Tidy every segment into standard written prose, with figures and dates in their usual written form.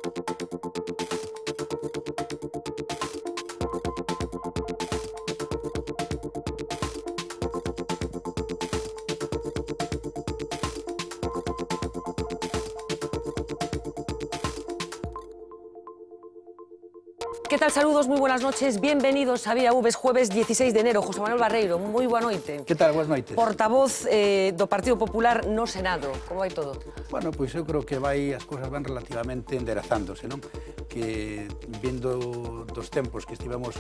¿Qué tal? Saludos, muy buenas noches. Bienvenidos a Vía V, jueves 16 de enero. José Manuel Barreiro, moi boa noite. Que tal? Boas noites. Portavoz do Partido Popular no Senado. Como vai todo? Bueno, pois eu creo que as cousas van relativamente enderezándose, non? Que vendo dos tempos que estivemos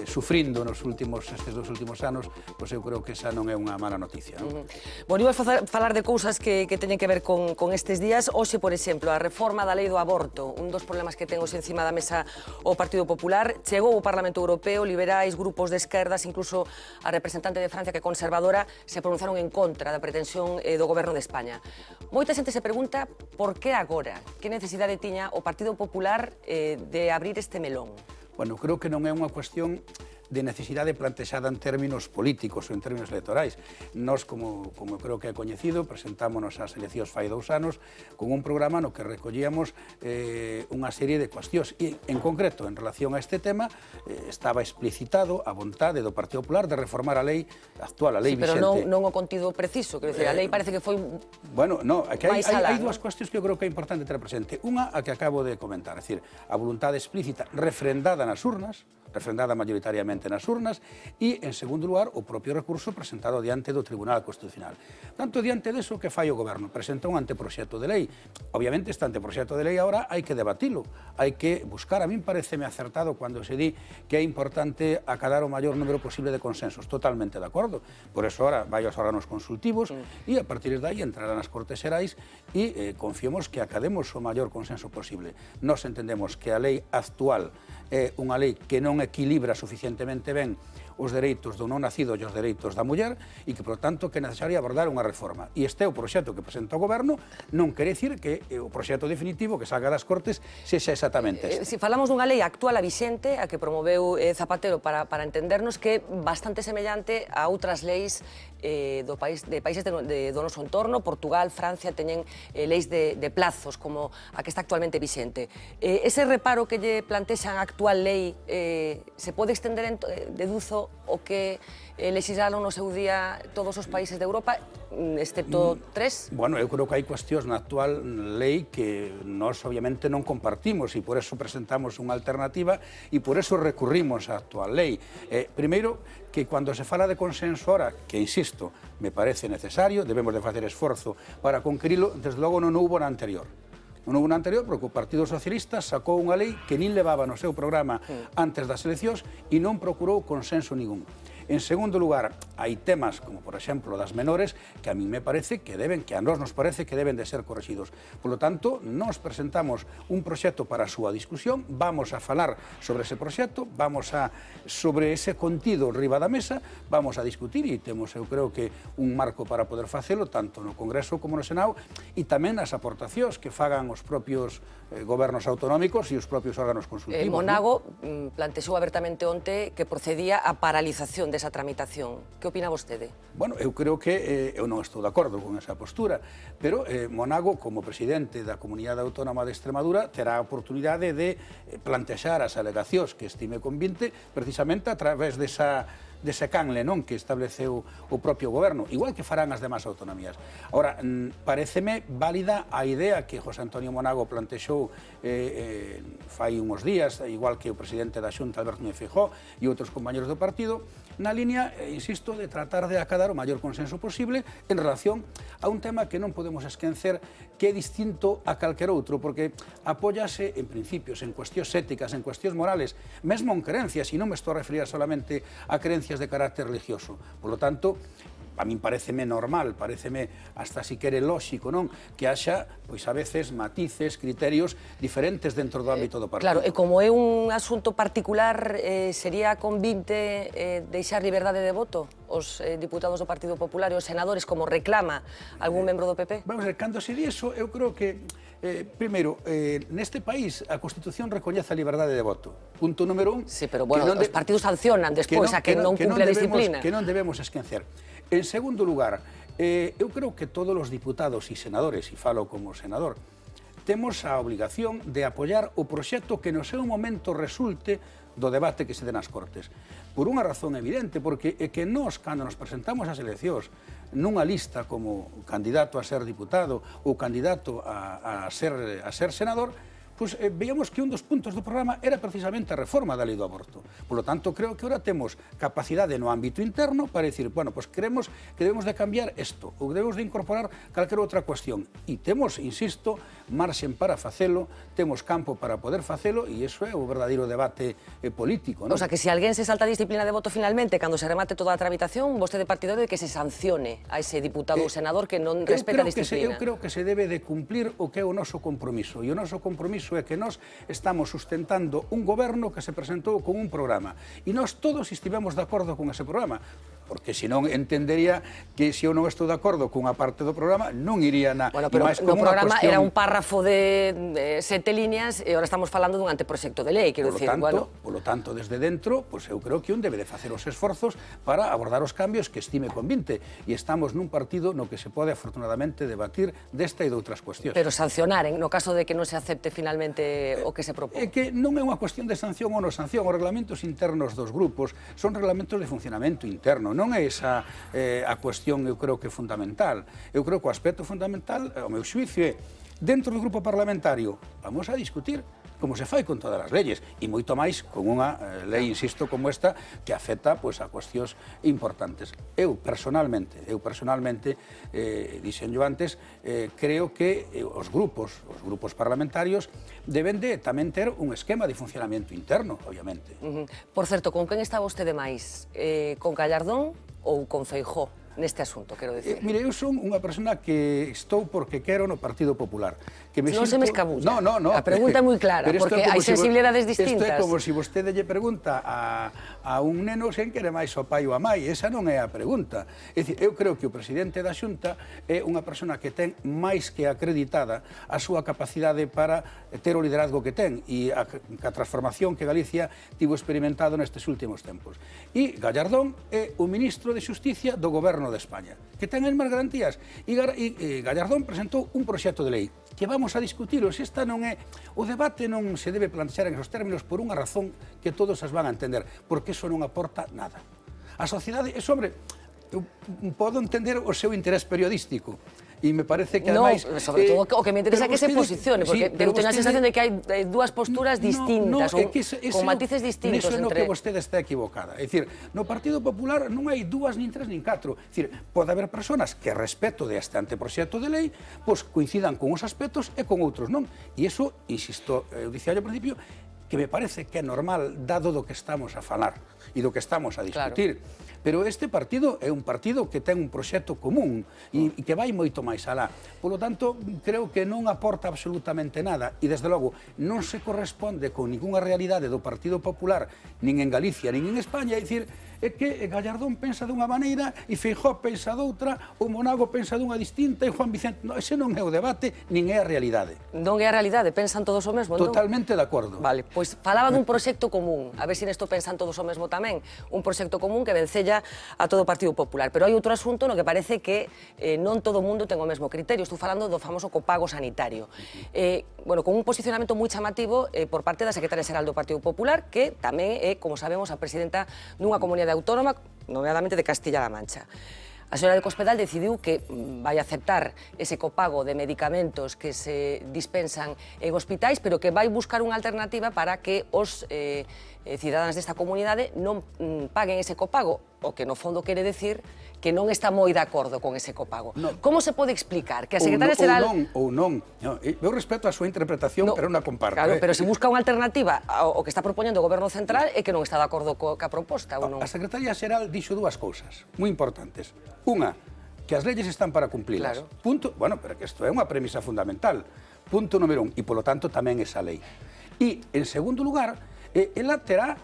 sufrindo estes dos últimos anos, pois eu creo que esa non é unha mala noticia, non? Bueno, ibas falar de cousas que teñen que ver con estes días. Hoxe, por exemplo, a reforma da lei do aborto, un dos problemas que ten hoxe encima da mesa o Partido Popular. Chegou ao Parlamento Europeo, liberais, grupos de esquerdas, incluso a representante de Francia, que é conservadora, se pronunciaron en contra da pretensión do Goberno de España. Moita xente se pregunta por que agora, que necesidade tiña o Partido Popular de abrir este melón. Bueno, creo que non é unha cuestión de necesidade plantexada en términos políticos ou en términos electorais. Nós, como creo que é coñecido, presentámonos ás eleccións fai 2 anos con un programa no que recollíamos unha serie de cuestións e, en concreto, en relación a este tema, estaba explicitado a vontade do Partido Popular de reformar a lei actual, a lei Pero vixente. non o contido preciso, quero dicir, a lei parece que foi Bueno, no, que hai dúas ¿no? cuestións que eu creo que é importante ter presente. Unha, a que acabo de comentar, é dicir, a voluntade explícita refrendada nas urnas, refrendada mayoritariamente nas urnas, e, en segundo lugar, o propio recurso presentado diante do Tribunal Constitucional. Tanto diante deso que fai o Goberno, presenta un anteproxecto de lei. Obviamente, este anteproxecto de lei agora hai que debatilo, hai que buscar. A min pareceme acertado cando se di que é importante acadar o maior número posible de consensos. Totalmente de acordo. Por eso, ahora vai aos órganos consultivos e, a partir de aí, entrarán as Cortes Xerais e confiemos que academos o maior consenso posible. Nos entendemos que a lei actual é unha lei que non equilibra suficientemente ben os dereitos do non nacido e os dereitos da muller e que, por tanto, que é necesario abordar unha reforma. E este é o proxecto que presenta o Goberno, non quere dicir que o proxecto definitivo que salga das Cortes sexa exactamente este. Se falamos dunha lei actual a vixente, a que promoveu Zapatero para entendernos, que é bastante semellante a outras leis de países do noso entorno. Portugal, Francia teñen leis de plazos como a que está actualmente vixente. Ese reparo que lle plantexan a actual lei se pode extender, deduzo, o que legislaron no seu día todos os países de Europa, excepto 3? Bueno, eu creo que hai cuestións na actual lei que nós obviamente non compartimos e por eso presentamos unha alternativa e por eso recurrimos á actual lei. Primeiro, que cando se fala de consenso ahora, que insisto, me parece necesario, debemos de facer esforzo para conquirilo, desde logo non houbo na anterior. Non houve na anterior porque o Partido Socialista sacou unha lei que nin levaba no seu programa antes das eleccións e non procurou consenso ningún. En segundo lugar, hai temas como, por exemplo, das menores, que a mí me parece que a nós nos parece que deben de ser correxidos. Por lo tanto, nós presentamos un proxecto para a súa discusión, vamos a falar sobre ese proxecto, sobre ese contido riba da mesa, vamos a discutir e temos, eu creo que, un marco para poder facelo, tanto no Congreso como no Senado, e tamén as aportacións que fagan os propios gobernos autonómicos e os propios órganos consultivos. Monago plantexou abertamente onte que procedía a paralización desa tramitación. Que opina vostede? Bueno, eu creo que eu non estou de acordo con esa postura, pero Monago, como presidente da Comunidade Autónoma de Extremadura, terá a oportunidade de plantexar as alegacións que estime convinte precisamente a través dese canle, non, que estableceu o propio Goberno, igual que farán as demás autonomías. Ora, pareceme válida a idea que José Antonio Monago plantexou fai uns días, igual que o presidente da Xunta, Alberto Núñez Feijóo, e outros compañeros do partido, na línea, insisto, de tratar de acadar o maior consenso posible en relación a un tema que non podemos esquecer que é distinto a calquer outro, porque apóyase en principios, en cuestións éticas, en cuestións morales, mesmo en creencias, e non me estou a referir solamente a creencias de carácter religioso. Por lo tanto, a min pareceme normal, pareceme hasta si quere lóxico, non? Que haxa, pois a veces, matices, criterios diferentes dentro do ámbito do partido. Claro, e como é un asunto particular, sería convinte deixar liberdade de voto os diputados do Partido Popular e os senadores, como reclama algún membro do PP? Vamos a ver, cando se di eso, eu creo que primeiro, neste país a Constitución recoñece a liberdade de voto. Punto número 1. Sí, pero bueno, os partidos sancionan despois a que non cumple a disciplina. Que non debemos esquecer. En segundo lugar, eu creo que todos os diputados e senadores, e falo como senador, temos a obligación de apoiar o proxecto que no seu momento resulte do debate que se den nas Cortes. Por unha razón evidente, porque é que nós, cando nos presentamos ás eleccións nunha lista como candidato a ser diputado ou candidato a ser senador, pois veíamos que un dos puntos do programa era precisamente a reforma da lei do aborto. Por lo tanto, creo que ahora temos capacidade no ámbito interno para decir, bueno, pois creemos que debemos de cambiar isto, ou debemos de incorporar calquera outra cuestión. E temos, insisto, marxen para facelo, temos campo para poder facelo, e iso é o verdadeiro debate político, non? O sea, que se alguén se salta a disciplina de voto finalmente, cando se remate toda a tramitación, vostede partidario de que se sancione a ese diputado ou senador que non respeta a disciplina. Eu creo que se debe de cumplir o que é o noso compromiso, e o noso compromiso é que nós estamos sustentando un goberno que se presentou con un programa e nós todos estivemos de acordo con ese programa, porque senón entendería que se eu non estou de acordo cunha parte do programa non iría na... Bueno, pero no programa era un párrafo de 7 líneas e agora estamos falando dun anteproxecto de lei, quero dicir, bueno... Polo tanto, desde dentro, pois eu creo que un debe de facer os esforzos para abordar os cambios que estime convinte e estamos nun partido no que se pode afortunadamente debatir desta e de outras cuestións. Pero sancionar, no caso de que non se acepte finalmente o que se propón. É que non é unha cuestión de sanción ou non sanción, os reglamentos internos dos grupos son reglamentos de funcionamento interno, non é esa a cuestión, eu creo que fundamental. Eu creo que o aspecto fundamental, ao meu xuicio, é dentro do grupo parlamentario, vamos a discutir como se fai con todas as leyes, e moito máis con unha lei, insisto, como esta, que afecta pois, a cuestións importantes. Eu, personalmente, dixen yo antes, creo que os grupos parlamentarios deben de tamén ter un esquema de funcionamento interno, obviamente. Por certo, con quen está vostede máis? Con Gallardón ou con Feijóo? Neste asunto, quero dicir. Mire, eu son unha persona que estou porque quero no Partido Popular. Non se me escabulla. No. A pregunta é moi clara, porque hai sensibilidades distintas. Isto é como se vostede lle pregunta a un neno sen quere máis o pai ou a mai. Esa non é a pregunta. É dicir, eu creo que o presidente da Xunta é unha persona que ten máis que acreditada a súa capacidade para ter o liderazgo que ten e a transformación que Galicia tivo experimentado nestes últimos tempos. E Gallardón é o ministro de Xusticia do Goberno de España, que ten as mesmas garantías. E Gallardón presentou un proxecto de lei que vamos a discutilo. Se esta non é... O debate non se debe plantear en esos términos por unha razón que todos as van a entender, porque eso non aporta nada. A sociedade é sobre... Eu podo entender o seu interés periodístico, e me parece que ademais... Non, sobre todo o que me interesa é que se posicione, porque eu teño a sensación de que hai dúas posturas distintas, con matices distintos entre... Neso é no que vostede está equivocada. É dicir, no Partido Popular non hai dúas, nin tres, nin catro. É dicir, pode haber personas que, respecto deste anteproxecto de lei, pois coincidan con uns aspectos e con outros non. E iso, insisto, eu dicía ao principio, que me parece que é normal, dado do que estamos a falar e do que estamos a discutir. Claro. Pero este partido é un partido que ten un proxecto común e que vai moito máis alá. Por lo tanto, creo que non aporta absolutamente nada e, desde logo, non se corresponde con ninguna realidade do Partido Popular, nin en Galicia, nin en España. É dicir, é que Gallardón pensa dunha maneira e Feijóo pensa doutra, o Monago pensa dunha distinta e Juan Vicente... No, ese non é o debate, nin é a realidade. Non é a realidade, pensan todos o mesmo, non? Totalmente de acordo. Vale, pois falaba dun proxecto común, a ver se nesto pensan todos o mesmo tamén, un proxecto común que vencella a todo o Partido Popular, pero hai outro asunto no que parece que non todo o mundo ten o mesmo criterio. Estou falando do famoso copago sanitario. Bueno, con un posicionamento moi chamativo por parte da secretaria xeral do Partido Popular, que tamén é, como sabemos, a presidenta dunha comunidade autónoma, nomeadamente de Castilla-La Mancha. A señora de Cospedal decidiu que vai aceptar ese copago de medicamentos que se dispensan en hospitais, pero que vai buscar unha alternativa para que os cidadáns desta comunidade non paguen ese copago, o que no fondo quere decir que non está moi de acordo con ese copago. Como se pode explicar que a secretaria xeral... Ou non. Eu respeto a súa interpretación, pero non a comparto. Claro, pero se busca unha alternativa ao que está propoñendo o Goberno Central é que non está de acordo ca proposta, ou non? A secretaria xeral dixo dúas cousas moi importantes. Unha, que as leyes están para cumplilas. Punto, bueno, pero que isto é unha premisa fundamental. Punto número 1, e polo tanto tamén esa lei. E, en segundo lugar, ela terá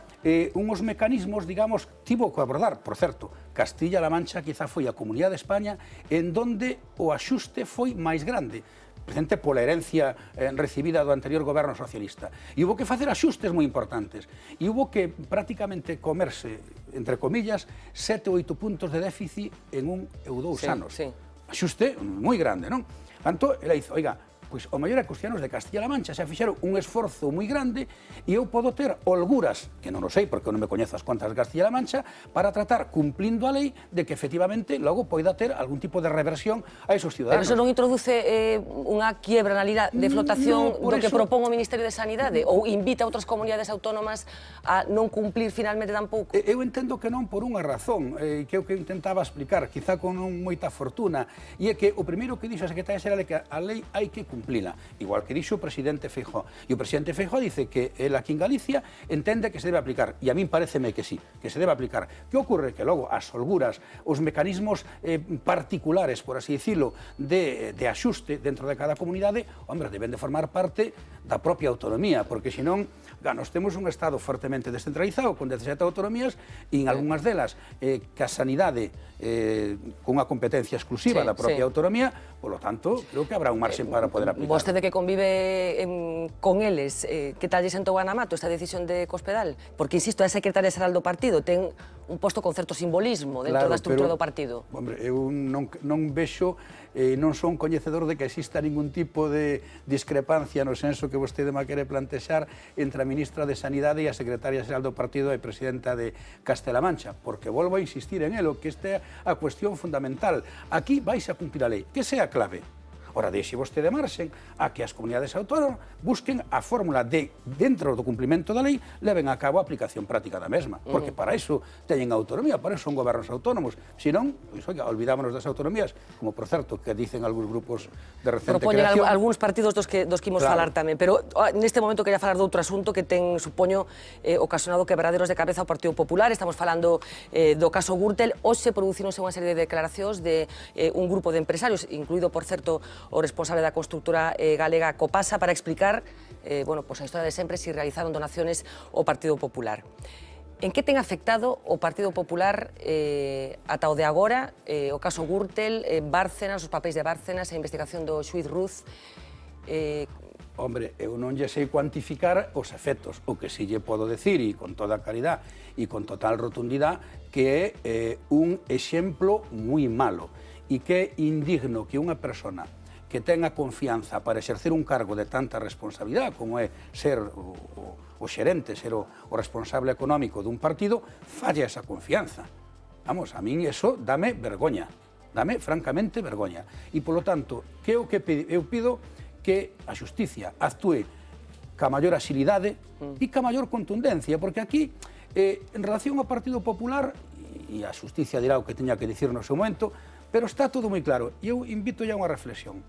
unhos mecanismos, digamos, tivo que abordar, por certo, Castilla-La Mancha quizá foi a Comunidade de España en donde o axuste foi máis grande, presente pola herencia recibida do anterior goberno socialista. E hubo que facer axustes moi importantes. E hubo que prácticamente comerse, entre comillas, 7 ou 8 puntos de déficit en 1 ou 2 anos. Axuste moi grande, non? Tanto, ela dice, oiga, Pois o maior é que os ciudadanos de Castilla-La Mancha se fixeron un esforzo moi grande e eu podo ter holguras, que non o sei porque non me coñezo as contas de Castilla-La Mancha, para tratar, cumplindo a lei, de que efectivamente logo poida ter algún tipo de reversión a esos ciudadanos. Pero eso non introduce unha quiebra na lei de flotación do que propón o Ministerio de Sanidade? Ou invita a outras comunidades autónomas a non cumplir finalmente tampouco? Eu entendo que non por unha razón, que é o que intentaba explicar, quizá con moita fortuna, e é que o primeiro que dixo a Secretaria Xeral é que a lei hai que cumplila, igual que dixo o presidente Feijóo. E o presidente Feijóo dice que el aquí en Galicia entende que se debe aplicar, e a min pareceme que sí, que se debe aplicar. Que ocorre? Que logo as holguras, os mecanismos particulares, por así dicilo, de axuste dentro de cada comunidade, hombre, deben de formar parte da propia autonomía, porque senón, nos temos un Estado fortemente descentralizado, con 17 autonomías, e en algunhas delas, que a sanidade con unha competencia exclusiva da propia autonomía, polo tanto, creo que habrá un marxen para poder aplicar. Vostede que convive con eles, que tal lle sentou a Namato esta decisión de Cospedal? Porque, insisto, é a secretaria xeral do partido, ten un posto con certo simbolismo dentro da estrutura do partido. Hombre, eu non vexo, non son coñecedor de que exista ningún tipo de discrepancia no senso que vostede me quere plantexar entre a ministra de Sanidade e a secretaria xeral do partido e presidenta de Castela Mancha, porque volvo a insistir en elo, que esta é a cuestión fundamental. Aquí vais a cumplir a lei, que sea a clave. Ora, deixe vostede marxen a que as comunidades autónomas busquen a fórmula de, dentro do cumplimento da lei, leven a cabo a aplicación práctica da mesma, porque para iso teñen autonomía, para iso son gobernos autónomos. Senón, pois, oiga, olvidámonos das autonomías, como, por certo, que dicen algúns grupos de recente creación. Propoñen algúns partidos dos que imos falar tamén, pero neste momento quería falar de outro asunto que ten, supoño, ocasionado quebraderos de cabeza ao Partido Popular. Estamos falando do caso Gürtel. Hoxe producironse unha serie de declaracións de un grupo de empresarios, incluído, por certo, o responsable da constructora galega Copasa, para explicar a historia de sempre se realizaron donaciones ao Partido Popular. En que ten afectado o Partido Popular ata o de agora, o caso Gürtel, Bárcenas, os papéis de Bárcenas, a investigación do xuíz Ruz? Hombre, eu non lle sei cuantificar os efectos. O que si lle podo decir, e con toda claridade e con total rotundidade, que é un exemplo moi malo e que é indigno que unha persona que tenga confianza para exercer un cargo de tanta responsabilidade como é ser o xerente, ser o responsable económico dun partido, falle esa confianza. Vamos, a min eso dame vergoña, dame francamente vergoña. E, polo tanto, que o que eu pido que a xusticia actúe ca maior axilidade e ca maior contundencia, porque aquí, en relación ao Partido Popular, e a xusticia dirá o que teña que dicir no seu momento, pero está todo moi claro. E eu invito ya a unha reflexión.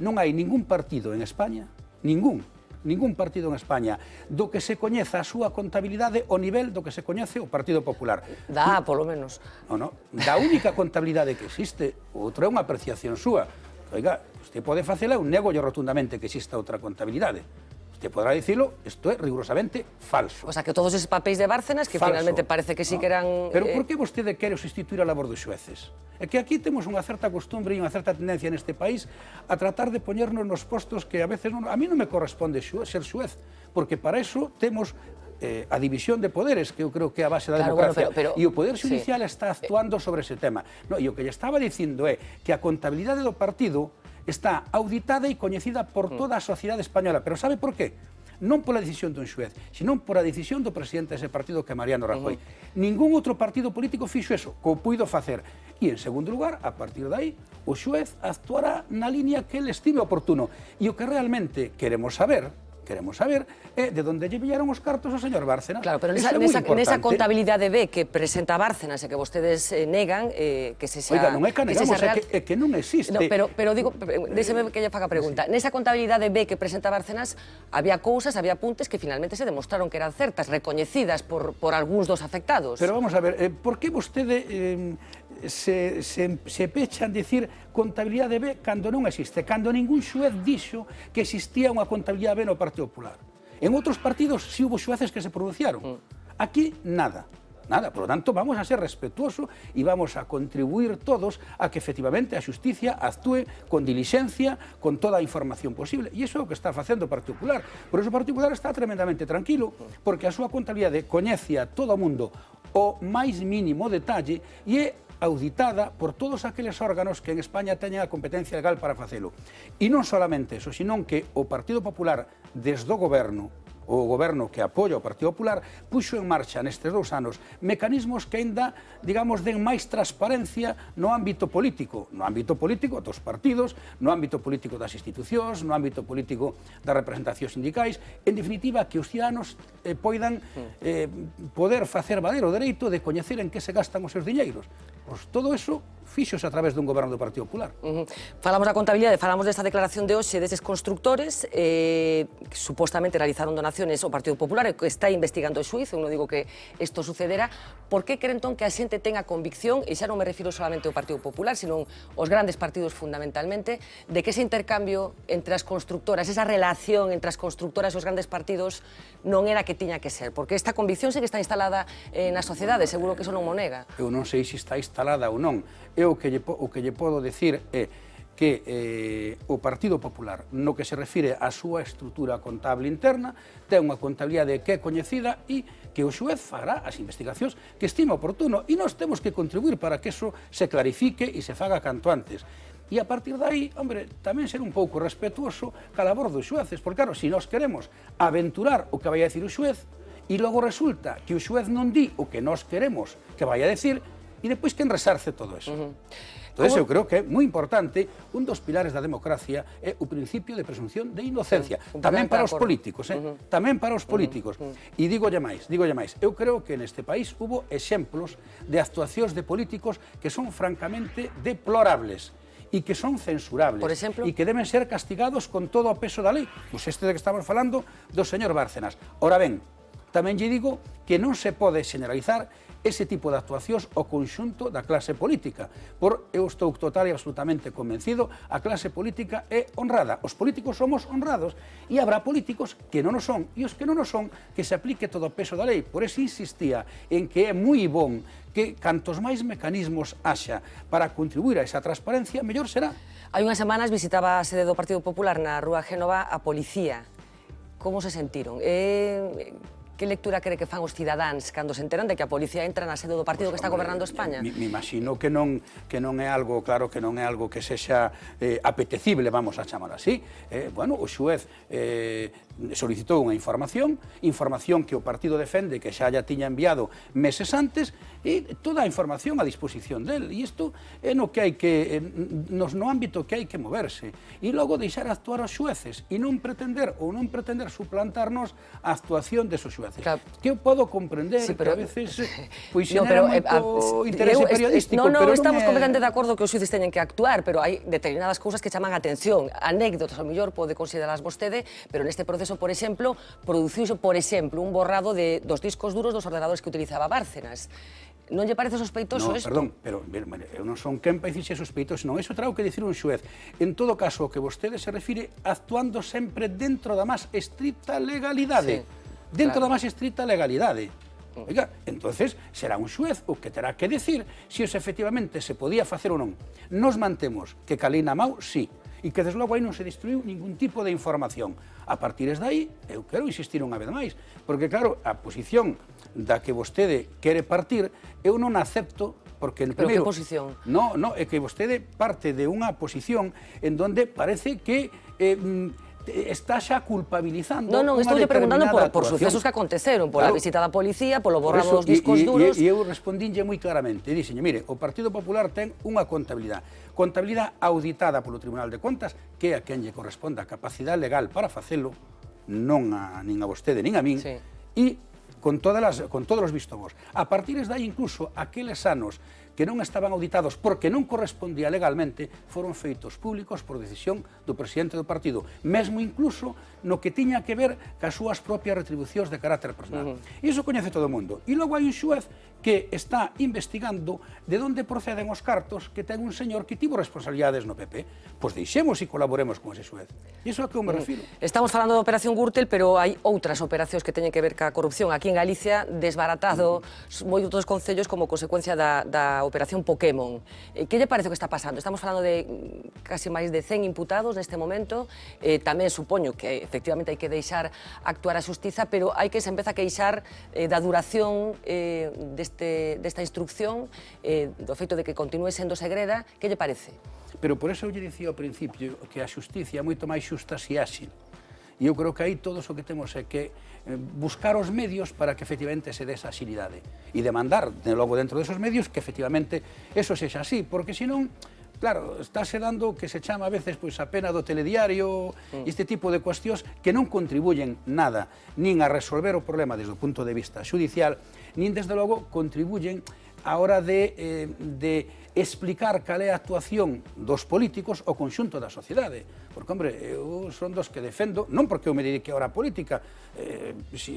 Non hai ningún partido en España, ningún partido en España, do que se coñeza a súa contabilidade ao nivel do que se coñece o Partido Popular. Dá, polo menos. Non, da única contabilidade que existe, outro é unha apreciación súa. Oiga, usted pode facela, eu nego rotundamente que exista outra contabilidade. Usted podrá dicilo, isto é rigurosamente falso. O sea, que todos esos papéis de Bárcenas, que finalmente parece que sí que eran... Pero por que vostede quere sustituir a labor dos xueces? É que aquí temos unha certa costumbre e unha certa tendencia neste país a tratar de poñernos nos postos que a veces a mí non me corresponde ser xuez, porque para eso temos a división de poderes, que eu creo que é a base da democracia, e o Poder Judicial está actuando sobre ese tema. E o que lle estaba dicindo é que a contabilidade do partido está auditada e coñecida por toda a sociedade española. Pero sabe por qué? Non pola decisión dun xuez, senón pola decisión do presidente dese partido, que é Mariano Rajoy. Ningún outro partido político fixo eso, que o puido facer. E, en segundo lugar, a partir de aí, o xuez actuará na línea que ele estime oportuno. E o que realmente queremos saber é de onde lle viñeron os cartos ao señor Bárcenas. Claro, pero nesa contabilidade B que presenta Bárcenas e que vostedes negan, que se xa... Oiga, non é que negamos, é que non existe. Pero digo, déxeme que lle faga pregunta. Nesa contabilidade B que presenta Bárcenas, había cousas, había apuntes que finalmente se demostraron que eran certas, recoñecidas por algúns dos afectados. Pero vamos a ver, por que vostede se pecha en dicir contabilidade B cando non existe, cando ningún xuez dixo que existía unha contabilidade B no Partido Popular? En outros partidos si hubo xueces que se pronunciaron. Aquí, nada. Por lo tanto, vamos a ser respetuosos e vamos a contribuir todos a que efectivamente a xusticia actúe con dilixencia, con toda a información posible. E iso é o que está facendo o Partido Popular. Por iso o Partido Popular está tremendamente tranquilo, porque a súa contabilidade coñece a todo o mundo o máis mínimo detalle e é auditada por todos aqueles órganos que en España teñen a competencia legal para facelo. E non solamente eso, senón que o Partido Popular, desde o goberno que apoia o Partido Popular, puxo en marcha nestes 2 anos mecanismos que ainda, digamos, den máis transparencia no ámbito político dos partidos, no ámbito político das institucións, no ámbito político das representacións sindicais, en definitiva, que os ciudadanos poidan poder facer valer o dereito de coñecer en que se gastan os seus diñeiros. Pois todo eso fíxose a través dun goberno do Partido Popular. Falamos da contabilidade, falamos desta declaración de hoxe deses constructores que supostamente realizaron donaciones ao Partido Popular e que está investigando o xuiz, eu non digo que isto sucedera. Por que quere entón que a xente tenga convicción, e xa non me refiro solamente ao Partido Popular, sino aos grandes partidos fundamentalmente, de que ese intercambio entre as constructoras, esa relación entre as constructoras e os grandes partidos non era que tiña que ser? Porque esta convicción sí que está instalada na sociedade, seguro que eso non mo nega. Eu non sei se está instalada ou non. O que lle podo decir é que o Partido Popular, no que se refire á súa estrutura contable interna, ten unha contabilidade que é coñecida e que o xuez fará as investigacións que estima oportuno, e nós temos que contribuir para que eso se clarifique e se faga canto antes. E a partir de aí, hombre, tamén ser un pouco respetuoso ca labor dos xueces, porque claro, se nós queremos aventurar o que vai a decir o xuez, e logo resulta que o xuez non di o que nós queremos que vai a decir, e depois quen resarce todo eso. Entón, eu creo que é moi importante, un dos pilares da democracia é o principio de presunción de inocencia, tamén para os políticos, tamén para os políticos. E dígolle máis, eu creo que neste país hubo exemplos de actuacións de políticos que son francamente deplorables e que son censurables, e que deben ser castigados con todo o peso da lei. Pois este de que estamos falando do señor Bárcenas. Ora ben, tamén lle digo que non se pode generalizar ese tipo de actuacións ao conxunto da clase política. Eu estou total e absolutamente convencido, a clase política é honrada. Os políticos somos honrados e habrá políticos que non o son, e os que non o son, que se aplique todo o peso da lei. Por eso insistía en que é moi bon que cantos máis mecanismos haxa para contribuir a esa transparencia, mellor será. Hai unhas semanas visitaba a sede do Partido Popular na Rúa Génova a policía. Como se sentiron? Que lectura cree que fan os cidadáns cando se enteran de que a policía entra na sede do partido que está gobernando España? Me imagino que non é algo, claro, que non é algo que sexa apetecible, vamos a chamar así. Bueno, o xuez solicitou unha información que o partido defende que xa ya tiña enviado meses antes, e toda a información a disposición del. E isto é no que hai que, no ámbito que hai que moverse. E logo deixar actuar os xueces e non pretender suplantarnos a actuación desos xueces. Que eu podo comprender que a veces xenera moito interese periodístico. Non, estamos completamente de acordo que os xueces teñen que actuar, pero hai determinadas cousas que chaman a atención. Anécdotas, ao mellor, pode considerarlas vostede, pero neste proceso, por exemplo, produciuse, por exemplo, un borrado dos discos duros dos ordenadores que utilizaba Bárcenas. Non lle parece sospeitoso isto? Perdón, pero eu non son quen para dicirse sospeitoso, non, iso trago que dicir un xuez. En todo caso, o que vostede se refire actuando sempre dentro da máis estricta legalidade. Dentro da máis estricta legalidade. Oiga, entonces será un xuez o que terá que decir se efectivamente se podía facer ou non. Nos mantemos que Calina Mau, sí, e que desde logo aí non se destruiu ningún tipo de información. A partir de aí, eu quero insistir unha vez máis, porque claro, a posición da que vostede quere partir, eu non acepto, porque Pero que posición? No, é que vostede parte de unha posición en donde parece que está xa culpabilizando unha determinada actuación. Non, estou preguntando por sucesos que aconteceron, pola visita da policía, polo borrado dos discos duros. E eu respondinlle moi claramente, dixenlle, mire, o Partido Popular ten unha contabilidade auditada polo Tribunal de Contas, que é a quen lle corresponde a capacidade legal para facelo, non nin a vostede nin a min, e con todos os vistos. A partir de aí, incluso, aqueles anos que non estaban auditados porque non correspondía legalmente, foron feitos públicos por decisión do presidente do partido, mesmo incluso no que tiña que ver cas súas propias retribucións de carácter personal. Iso coñece todo o mundo. E logo hai un xuez que está investigando de onde proceden os cartos que ten un señor que tivo responsabilidades no PP. Pois deixemos e colaboremos con ese xuez. Iso é a que eu me refiro. Estamos falando da Operación Gürtel, pero hai outras operacións que teñen que ver ca corrupción. Aquí en Galicia, desbaratado moitos concellos como consecuencia da Operación Pokémon. Que lle parece o que está pasando? Estamos falando de casi máis de 100 imputados neste momento. Tamén supoño que efectivamente hai que deixar actuar a xustiza, pero hai que se empeza a queixar da duración deste desta instrucción, do feito de que continúe sendo segreda, que lle parece? Pero por eso eu lle dicía ao principio que a xusticia é moito máis xusta se áxil. E eu creo que aí todos o que temos é que buscar os medios para que efectivamente se dé esa axilidade e demandar, logo dentro desos medios, que efectivamente eso sexa así, porque senón, claro, estáse dando que se chama a veces pois, a pena do telediario, este tipo de cuestións que non contribuyen nada, nin a resolver o problema desde o punto de vista xudicial, nin desde logo contribuyen a hora de explicar cal é a actuación dos políticos ao conxunto da sociedade. Porque, hombre, eu son dos que defendo, non porque eu me dedique ahora a política,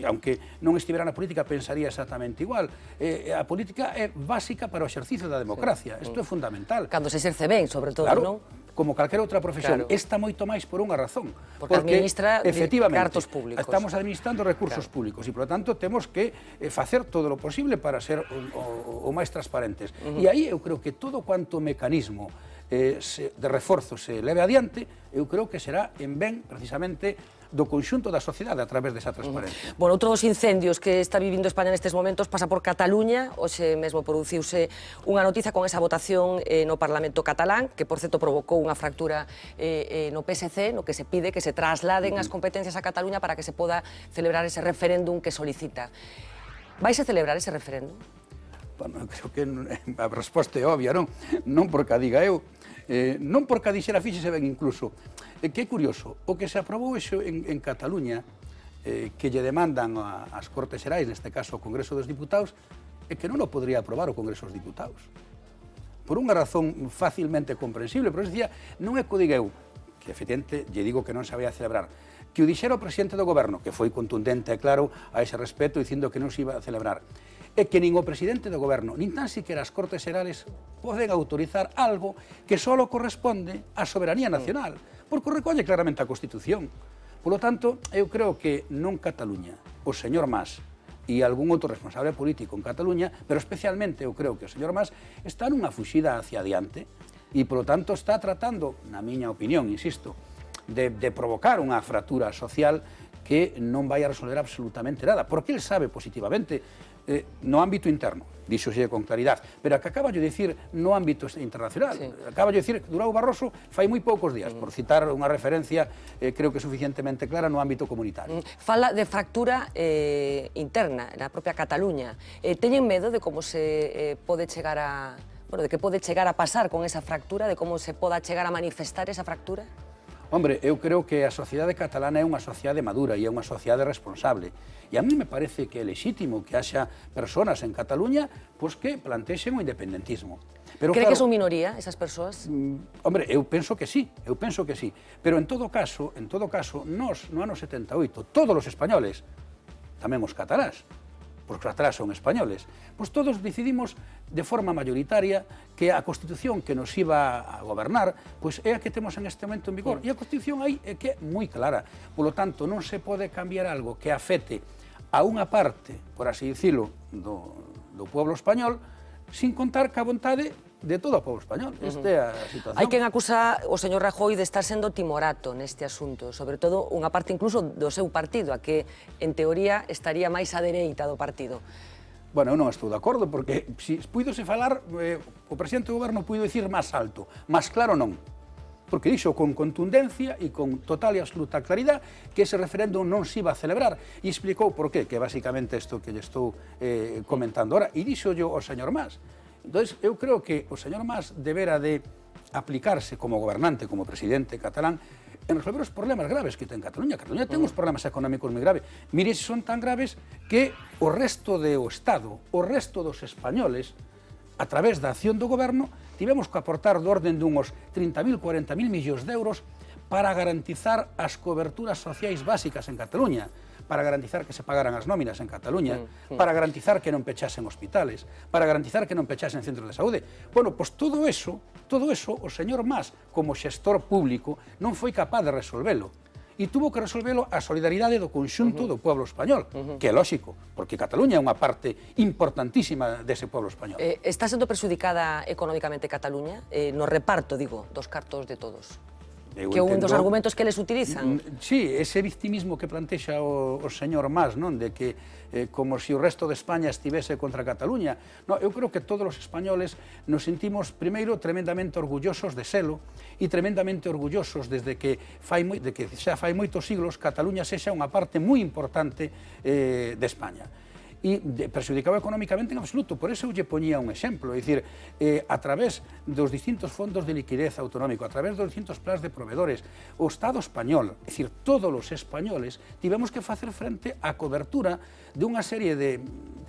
aunque non estivera na política pensaría exactamente igual, a política é básica para o exercicio da democracia, isto é fundamental. Cando se exerce ben, sobre todo, non? Como calquera outra profesión, esta moito máis por unha razón. Porque administra cartos públicos. Estamos administrando recursos públicos e, por lo tanto, temos que facer todo o posible para ser o máis transparentes. E aí eu creo que todo cuanto mecanismo de reforzo se leve adiante, eu creo que será en ben, precisamente, do conxunto da sociedade a través desa transparencia. Bueno, outro dos incendios que está vivindo España nestes momentos pasa por Cataluña. Hoxe mesmo produciuse unha noticia con esa votación no Parlamento catalán, que, por certo, provocou unha fractura no PSC, no que se pide que se trasladen as competencias a Cataluña para que se poda celebrar ese referéndum que solicita. Vais a celebrar ese referéndum? Bueno, creo que a resposta é obvia, non? Non porque a diga eu, non porque a dixera fíxese ben incluso. Que é curioso, o que se aprobou en Cataluña, que lle demandan as Cortes Xerais, neste caso o Congreso dos Diputados, é que non o podría aprobar o Congreso dos Diputados. Por unha razón facilmente comprensible, pero dicía, non é que o diga eu, que efectivamente lle digo que non se había a celebrar, que o dixera o presidente do goberno, que foi contundente e claro a ese respecto, dicindo que non se iba a celebrar, é que nin o presidente do goberno, nin tan siquiera as Cortes Xerales poden autorizar algo que só corresponde á soberanía nacional, porque recolle claramente a Constitución. Por lo tanto, eu creo que non Cataluña, o señor Mas e algún outro responsable político en Cataluña, pero especialmente eu creo que o señor Mas está nunha fuxida hacia adiante e, por lo tanto, está tratando, na miña opinión, insisto, de provocar unha fractura social que non vai a resolver absolutamente nada, porque el sabe positivamente no ámbito interno, díxose con claridade, pero que acaba de dicir no ámbito internacional, acaba de dicir que Durão Barroso fai moi poucos días, por citar unha referencia creo que suficientemente clara no ámbito comunitario. Fala de fractura interna na propia Cataluña. Teñen medo de como se pode chegar a... Bueno, de que pode chegar a pasar con esa fractura, de como se poda chegar a manifestar esa fractura? Hombre, eu creo que a sociedade catalana é unha sociedade madura e é unha sociedade responsable. E a mí me parece que é legítimo que haxa personas en Cataluña pois que plantexen o independentismo. Cree que son minoría esas persoas? Hombre, eu penso que sí, Pero en todo caso, nós, no ano 78, todos os españoles, tamén os catalás, porque os catalás son españoles, pois todos decidimos de forma mayoritaria que a Constitución que nos iba a gobernar pois é a que temos en este momento en vigor. E a Constitución aí é que é moi clara. Por lo tanto, non se pode cambiar algo que afecte a unha parte, por así dicilo, do pueblo español, sin contar ca vontade de todo o povo español. Esta é a situación. Hai quen acusa o señor Rajoy de estar sendo timorato neste asunto, sobre todo unha parte incluso do seu partido, a que, en teoría, estaría máis á dereita do partido. Bueno, eu non estou de acordo, porque se puidose falar, o presidente do goberno puido dicir máis alto, máis claro non. Porque dixo con contundencia e con total e absoluta claridade que ese referéndum non se iba a celebrar e explicou por qué, que basicamente isto que lle estou comentando ahora, e dixo yo ao señor Mas. Entón, eu creo que o señor Mas debera de aplicarse como gobernante, como presidente catalán, en resolver os problemas graves que ten Cataluña. Cataluña ten uns problemas económicos moi graves. Mire, son tan graves que o resto do Estado, o resto dos españoles, a través da acción do goberno, tivemos que aportar do orden dunhos 30.000, 40.000 millóns de euros para garantizar as coberturas sociais básicas en Cataluña, para garantizar que se pagaran as nóminas en Cataluña, para garantizar que non pechasen hospitales, para garantizar que non pechasen centros de saúde. Bueno, pois todo eso, o señor Mas, como xestor público, non foi capaz de resolvelo. E tuvo que resolvelo a solidaridade do conxunto do pueblo español, que é lóxico, porque Cataluña é unha parte importantísima dese pueblo español. Está sendo perxudicada económicamente Cataluña, no reparto, digo, dos cartos de todos? Que un dos argumentos que eles utilizan. Sí, ese victimismo que plantexa o señor Mas, non? De que como se o resto de España estivese contra Cataluña. No, eu creo que todos os españoles nos sentimos, primeiro, tremendamente orgullosos de selo e tremendamente orgullosos desde que xa fai moitos siglos Cataluña sexa unha parte moi importante de España. E perxudicaba económicamente en absoluto. Por eso eu lle poñía un exemplo, é dicir, a través dos distintos fondos de liquidez autonómico, a través dos distintos plans de proveedores, o Estado español, é dicir, todos os españoles, tivemos que facer frente á cobertura de unha serie de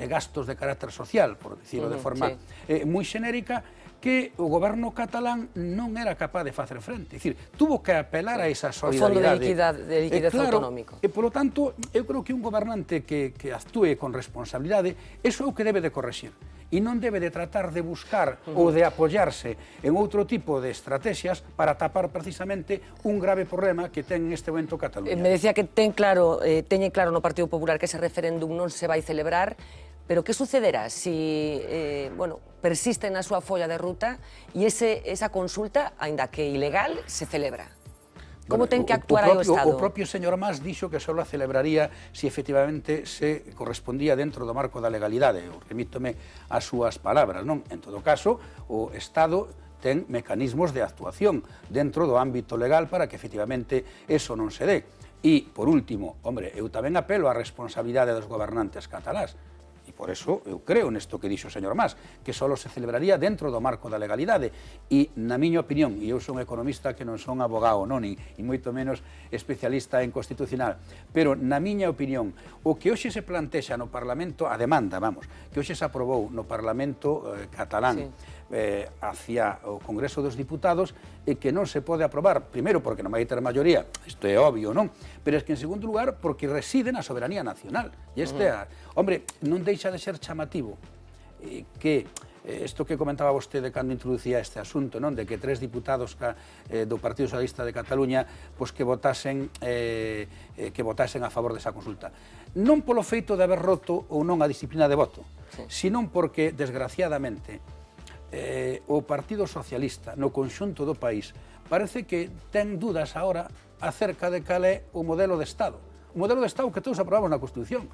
gastos de carácter social, por dicirlo de forma moi xenérica, que o goberno catalán non era capaz de facer frente. É dicir, tuvo que apelar a esa solidaridade. O fondo de liquidez autonómico. E, polo tanto, eu creo que un gobernante que actúe con responsabilidade, eso é o que debe de correxir. E non debe de tratar de buscar ou de apoyarse en outro tipo de estrategias para tapar precisamente un grave problema que ten neste momento Cataluña. Me decía que teñen claro no Partido Popular que ese referéndum non se vai celebrar. Pero que sucederá se persisten na súa folla de ruta e esa consulta, aínda que ilegal, se celebra? Como ten que actuar o Estado? O propio señor Mas dixo que só a celebraría se efectivamente se correspondía dentro do marco da legalidade. Eu remítome ás súas palabras, non? En todo caso, o Estado ten mecanismos de actuación dentro do ámbito legal para que efectivamente eso non se dé. E, por último, hombre, eu tamén apelo á responsabilidade dos gobernantes catalás. E por eso eu creo nesto que dixo o señor Mas, que só se celebraría dentro do marco da legalidade. E, na miña opinión, e eu son economista que non son abogado, non, e moito menos especialista en constitucional, pero, na miña opinión, o que hoxe se plantexa no Parlamento, a demanda, que hoxe se aprobou no Parlamento catalán, hacia o Congreso dos Diputados, e que non se pode aprobar, primeiro porque non vai ter maioría, isto é obvio, non? Pero é que en segundo lugar porque reside na soberanía nacional. E este, hombre, non deixa de ser chamativo que isto que comentaba vostede cando introducía este asunto, non? De que 3 diputados do Partido Socialista de Cataluña que votasen a favor desa consulta. Non polo feito de haber roto ou non a disciplina de voto, senón porque, desgraciadamente, o Partido Socialista no conxunto do país parece que ten dudas agora acerca de cal é o modelo de Estado. O modelo de Estado que todos aprobamos na Constitución.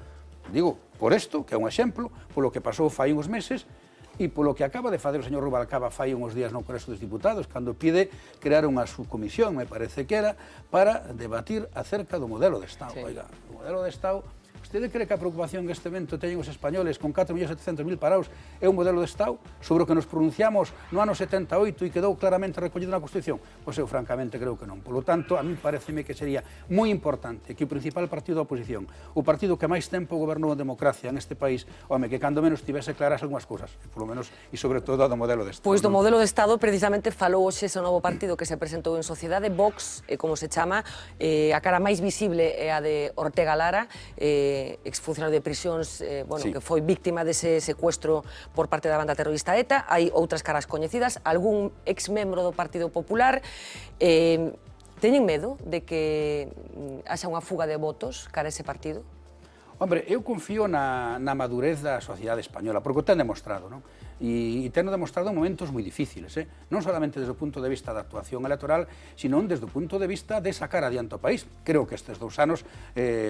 Digo, por isto, que é un exemplo, polo que pasou fai uns meses e polo que acaba de facer o señor Rubalcaba fai uns días no Congreso dos Diputados, cando pide crear unha subcomisión, me parece que era, para debatir acerca do modelo de Estado. Oiga, o modelo de Estado... Vostede cree que a preocupación que este evento teñen os españoles con 4.700.000 parados é un modelo de Estado sobre o que nos pronunciamos no ano 78 e quedou claramente recollido na Constitución? Pois eu francamente creo que non. Polo tanto, a mí pareceme que sería moi importante que o principal partido da oposición, o partido que máis tempo gobernou a democracia en este país, home, que cando menos tivese claras algunhas cousas, polo menos, e sobre todo do modelo de Estado. Pois do modelo de Estado precisamente falou hoxe ese novo partido que se presentou en sociedade, Vox, como se chama, a cara máis visible é a de Ortega Lara, exfuncionario de prisións, que foi víctima dese secuestro por parte da banda terrorista ETA. Hai outras caras coñecidas, algún exmembro do Partido Popular. Teñen medo de que haxa unha fuga de votos cara a ese partido? Hombre, eu confío na madurez da sociedade española, porque o ten demostrado, non? E ten demostrado en momentos moi difíciles, non solamente desde o punto de vista da actuación electoral, sino desde o punto de vista de sacar adiante o país. Creo que estes 2 anos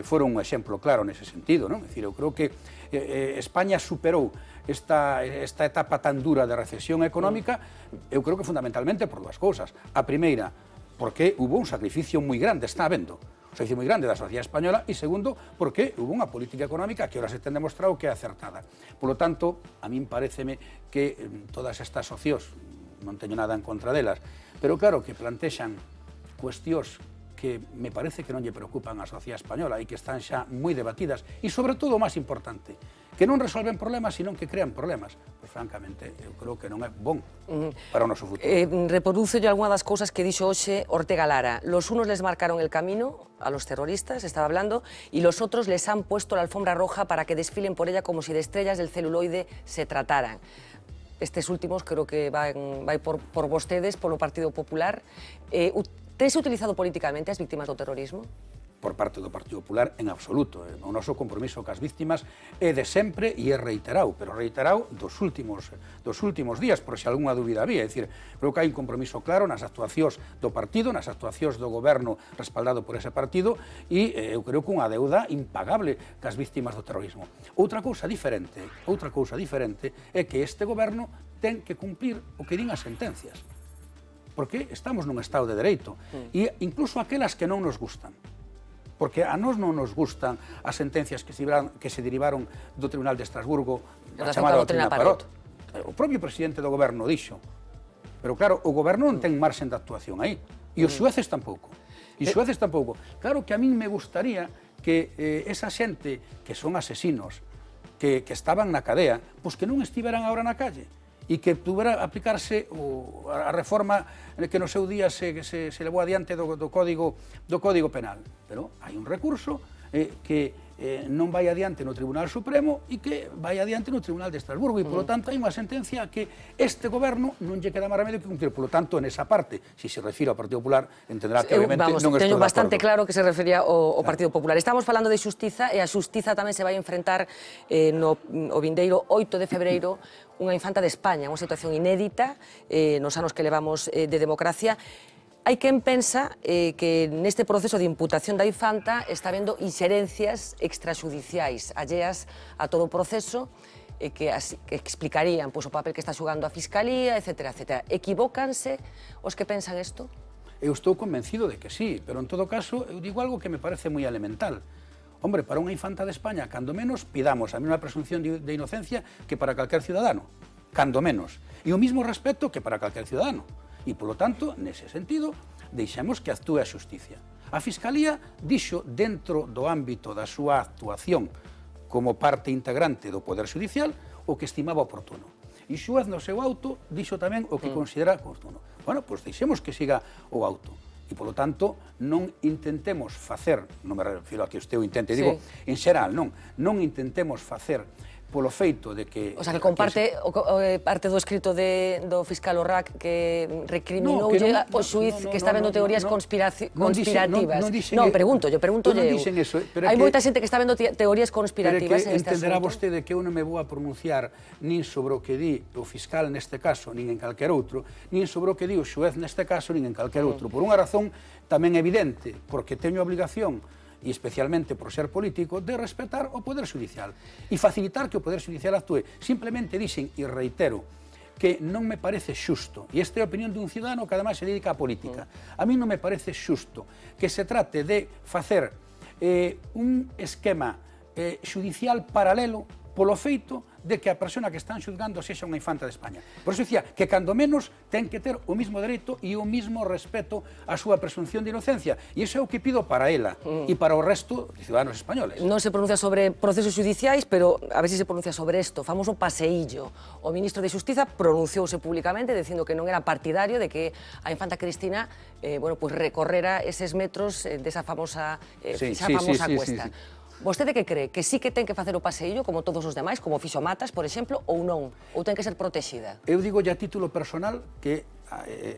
foron un exemplo claro nese sentido, non? É dicir, eu creo que España superou esta etapa tan dura de recesión económica, eu creo que fundamentalmente por 2 cousas. A primeira, porque hubo un sacrificio moi grande, está habendo, un sacrificio moi grande da sociedade española, e segundo, porque hubo unha política económica que ahora se ten demostrado que é acertada. Por lo tanto, a min pareceme que todas estas opcións, non teño nada en contra delas, pero claro que plantexan cuestións que me parece que non lle preocupan a sociedade española e que están xa moi debatidas, e sobre todo o máis importante, que non resolven problemas, sino que crean problemas. Pois, francamente, eu creo que non é bon para o noso futuro. Reproduce algunha das cousas que dixo hoxe Ortega Lara. Los unos les marcaron el camino a los terroristas, estaba hablando, y los otros les han puesto la alfombra roja para que desfilen por ella como si de estrellas del celuloide se trataran. Estes últimos creo que vai por vostedes, polo Partido Popular. Tense utilizado políticamente as víctimas do terrorismo? por parte do Partido Popular en absoluto. O noso compromiso cas víctimas é de sempre e é reiterado, pero reiterado dos últimos días, por se algunha dúbida había. É dicir, creo que hai un compromiso claro nas actuacións do partido, nas actuacións do goberno respaldado por ese partido, e eu creo que unha deuda impagable cas víctimas do terrorismo. Outra cousa diferente é que este goberno ten que cumplir o que din as sentencias, porque estamos nun Estado de Dereito, e incluso aquelas que non nos gustan, porque a nós non nos gustan as sentencias que se derivaron do Tribunal de Estrasburgo, a chamada doutrina Parot. O propio presidente do goberno dixo, pero claro, o goberno non ten marxen de actuación aí, e os xueces tampouco. Claro que a min me gustaría que esa xente que son asesinos, que estaban na cadea, pois que non estiveran agora na calle, e que pudera aplicarse a reforma que no seu día se levou adiante do Código Penal. Pero hai un recurso que non vai adiante no Tribunal Supremo e que vai adiante no Tribunal de Estrasburgo, e, polo tanto, hai unha sentencia que este goberno non lle queda máis remedio que cumplir. Polo tanto, nesa parte, se se refire ao Partido Popular, entenderá que, obviamente, non estou de acordo. Teño bastante claro que se refería ao Partido Popular. Estamos falando de xustiza, e a xustiza tamén se vai enfrentar no vindeiro 8 de febreiro unha infanta de España, unha situación inédita nos anos que levamos de democracia. Hai quen pensa que neste proceso de imputación da infanta está habendo inxerencias extraxudiciais alleas a todo o proceso que explicarían o papel que está xugando a Fiscalía, etc. Equivócanse os que pensan isto? Eu estou convencido de que sí, pero en todo caso eu digo algo que me parece moi elemental. Hombre, para unha infanta de España, cando menos, pidamos a mesma presunción de inocencia que para calquer ciudadano, cando menos. E o mismo respeto que para calquer ciudadano. E, polo tanto, nese sentido, deixemos que actúe a xusticia. A Fiscalía dixo, dentro do ámbito da súa actuación como parte integrante do Poder Judicial, o que estimaba oportuno. E o xuez no seu auto dixo tamén o que considera oportuno. Bueno, pois deixemos que siga o auto. E, polo tanto, non intentemos facer, non me refiro a que usted o intente, digo, en xeral, non intentemos facer polo feito de que... O sea, que comparte parte do escrito do fiscal Orrac que recriminoulle o xuiz que está vendo teorías conspirativas. Non, pregúntolle. Hai moita xente que está vendo teorías conspirativas en este asunto. Entenderá vostede que eu non me vou a pronunciar nin sobre o que di o fiscal neste caso, nin en calquer outro, nin sobre o que di o xuez neste caso, nin en calquer outro. Por unha razón tamén evidente, porque teño a obligación, e especialmente por ser político, de respetar o Poder Judicial e facilitar que o Poder Judicial actúe. Simplemente dixen, e reitero, que non me parece xusto, e esta é a opinión dun cidadano que ademais se dedica á política, a mí non me parece xusto que se trate de facer un esquema judicial paralelo polo feito de que a persona que están xulgando sexa unha infanta de España. Por iso dicía que, cando menos, ten que ter o mismo dereito e o mismo respeto á súa presunción de inocencia. E iso é o que pido para ela e para o resto de ciudadanos españoles. Non se pronuncia sobre procesos judiciais, pero a ver se pronuncia sobre isto, famoso paseillo. O ministro de Xustiza pronunciouse públicamente dicindo que non era partidario de que a infanta Cristina recorrera eses metros desa famosa cuesta. Vostede que cree? Que sí que ten que facer o paseillo como todos os demais, como fixo Matas, por exemplo, ou non? Ou ten que ser protexida? Eu digo a título personal que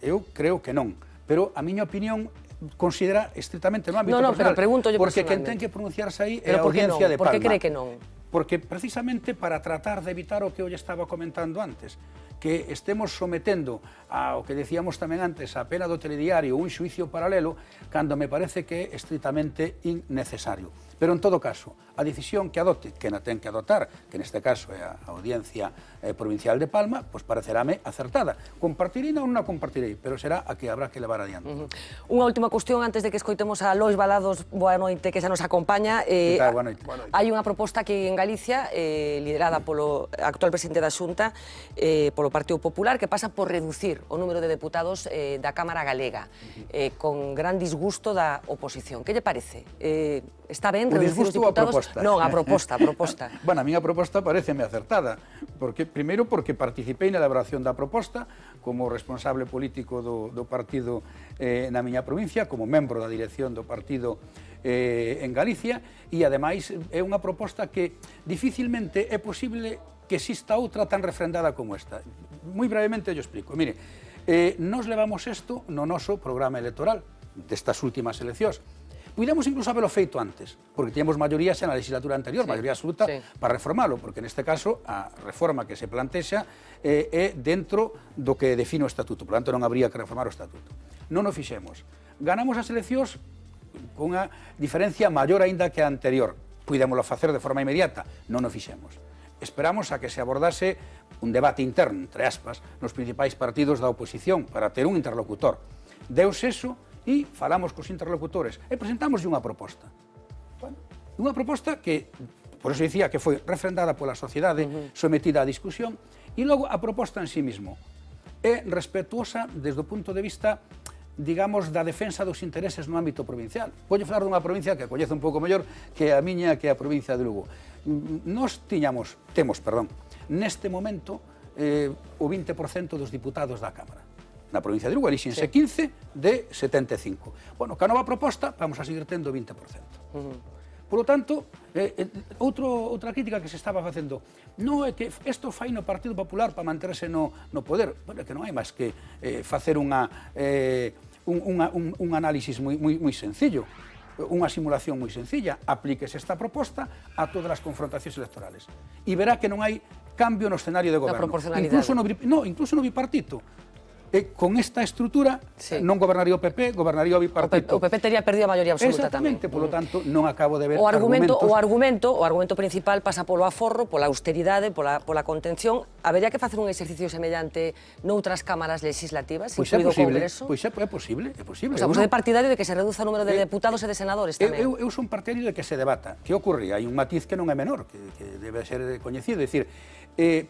eu creo que non, pero a miña opinión considera estritamente no ámbito personal. Pero pregúntolle porque quen ten que pronunciarse aí é a Audiencia de Palma. Por que cree que non? Porque precisamente para tratar de evitar o que eu estaba comentando antes, que estemos sometendo ao que decíamos tamén antes, a pena do telediario, un xuicio paralelo, cando me parece que é estritamente innecesario. Pero, en todo caso, a decisión que adote, que na ten que adotar, que neste caso é a Audiencia Provincial de Palma, pois parecerame acertada. Compartirei ou non a compartirei, pero será a que habrá que levar adiante. Unha última cuestión antes de que escoitemos a Lois Balados, boa noite, que xa nos acompaña. Boa noite. Hai unha proposta aquí en Galicia, liderada polo actual presidente da Xunta, polo Partido Popular, que pasa por reducir o número de deputados da Cámara Galega, con gran disgusto da oposición. Que lle parece? Está ben reducir os diputados? Non, a proposta. Bueno, a miña proposta pareceme acertada, primeiro porque participei na elaboración da proposta como responsable político do partido na miña provincia, como membro da dirección do partido en Galicia, e ademais é unha proposta que dificilmente é posible que exista outra tan refrendada como esta. Moi brevemente yo explico. Mire, nos levamos isto no noso programa electoral destas últimas eleccións, Puidemos incluso haberlo feito antes, porque tiñamos maiorías na legislatura anterior, maioría absoluta, para reformalo, porque neste caso a reforma que se plantexa é dentro do que define o Estatuto, por tanto non habría que reformar o Estatuto. Non o fixemos. Ganamos as eleccións con unha diferencia maior aínda que a anterior. Puidémoslo facer de forma inmediata, non o fixemos. Esperamos a que se abordase un debate interno, entre aspas, nos principais partidos da oposición para ter un interlocutor. Deus eso e falamos cos interlocutores e presentamos unha proposta. Bueno, unha proposta que, por eso dicía que foi refrendada pola sociedade, sometida a discusión, e logo a proposta en sí mismo é respetuosa desde o punto de vista, digamos, da defensa dos intereses no ámbito provincial. Voulle falar dunha provincia que coñece un pouco mellor que a miña, que a provincia de Lugo. Nós temos, neste momento, o 20% dos diputados da Cámara. Na provincia de Lugo elixense 15 de 75. Bueno, ca nova proposta vamos a seguir tendo 20%. Por lo tanto, outra crítica que se estaba facendo, non é que isto fai no Partido Popular para manterse no poder, bueno, é que non hai máis que facer un análisis moi sencillo, unha simulación moi sencilla, aplíquese esta proposta a todas as confrontacións electorales e verá que non hai cambio no escenario de goberno, incluso no bipartito. Con esta estrutura non gobernaría o PP, gobernaría o bipartito. O PP tería perdido a maioría absoluta tamén. Exactamente, polo tanto, non acabo de ver o argumentos. O argumento principal pasa polo aforro, pola austeridade, pola contención. Habería que facer un exercicio semellante noutras cámaras legislativas, incluído o Congreso? Pois é posible, é posible. O sea, você é partidario de que se reduza o número de deputados e de senadores tamén? Eu son partidario de que se debata. Que ocurre? Hai un matiz que non é menor, que debe ser coñecido. É dicir,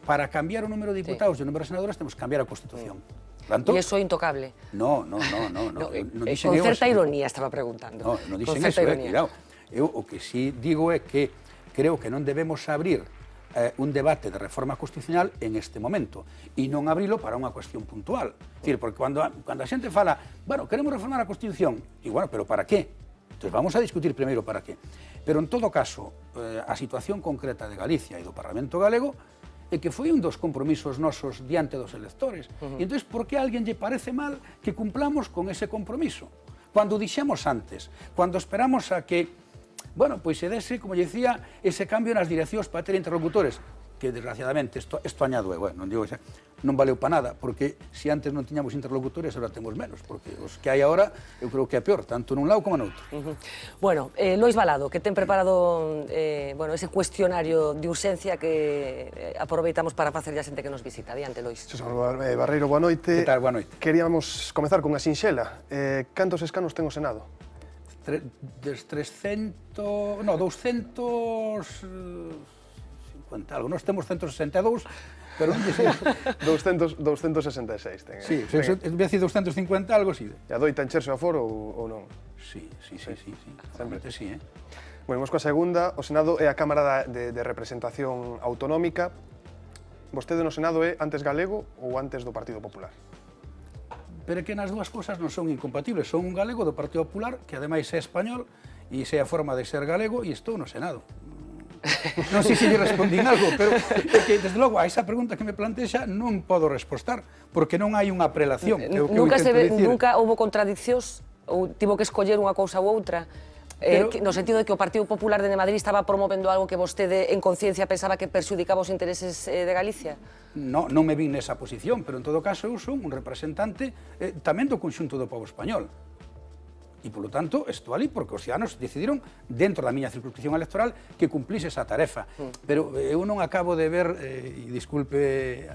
para cambiar o número de diputados e o número de senadores temos que cambiar a Constitución. E iso é intocable? No. Con certa ironía estaba preguntando. Non dixen eso, cuidado. Eu o que sí digo é que creo que non debemos abrir un debate de reforma constitucional en este momento e non abrilo para unha cuestión puntual. Porque cando a xente fala, bueno, queremos reformar a Constitución, e bueno, pero para qué? Entón vamos a discutir primeiro para qué. Pero en todo caso, a situación concreta de Galicia e do Parlamento Galego e que foi un dos compromisos nosos diante dos electores. E entón, por que a alguén lle parece mal que cumplamos con ese compromiso? Cando dixemos antes, cando esperamos a que, bueno, pois se dese, como lle dicía, ese cambio nas direccións para ter interlocutores, que desgraciadamente isto añado, bueno, non digo que non valeu para nada, porque se antes non tiñamos interlocutores, agora temos menos, porque os que hai agora, eu creo que é peor, tanto nun lado como noutro. Bueno, Lois Valado, que ten preparado ese cuestionario de urxencia que aproveitamos para facer a xente que nos visita. Adiante, Lois. Barreiro, boa noite. Que tal, boa noite. Queríamos comezar con a sinxela. Cantos escanos ten o Senado? 250 algo. Nós temos 162, pero non dixe 266 ten. Sí, en vez de 250 algo, sí. E adoita encherse o aforo ou non? Sí. Sempre sí, Bueno, vamos coa segunda. O Senado é a Cámara de Representación Autonómica. Vostede no Senado é antes galego ou antes do Partido Popular? Pero é que nas dúas cosas non son incompatibles. Son un galego do Partido Popular, que ademais é español, e sei a forma de ser galego, e estou no Senado. Non sei se lle respondín algo, pero é que, desde logo, a esa pregunta que me plantexa non podo respostar, porque non hai unha prelación. Nunca houve contradiccións? Ou tivo que escoller unha cousa ou outra? No sentido de que o Partido Popular de Madrid estaba promovendo algo que vostede, en conciencia, pensaba que perxudicaba os intereses de Galicia? Non me vin nesa posición, pero en todo caso eu son un representante tamén do conxunto do pobo español. E, polo tanto, estou ali porque os ciudadanos decidiron, dentro da miña circunscripción electoral, que cumplise esa tarefa. Pero eu non acabo de ver, e disculpe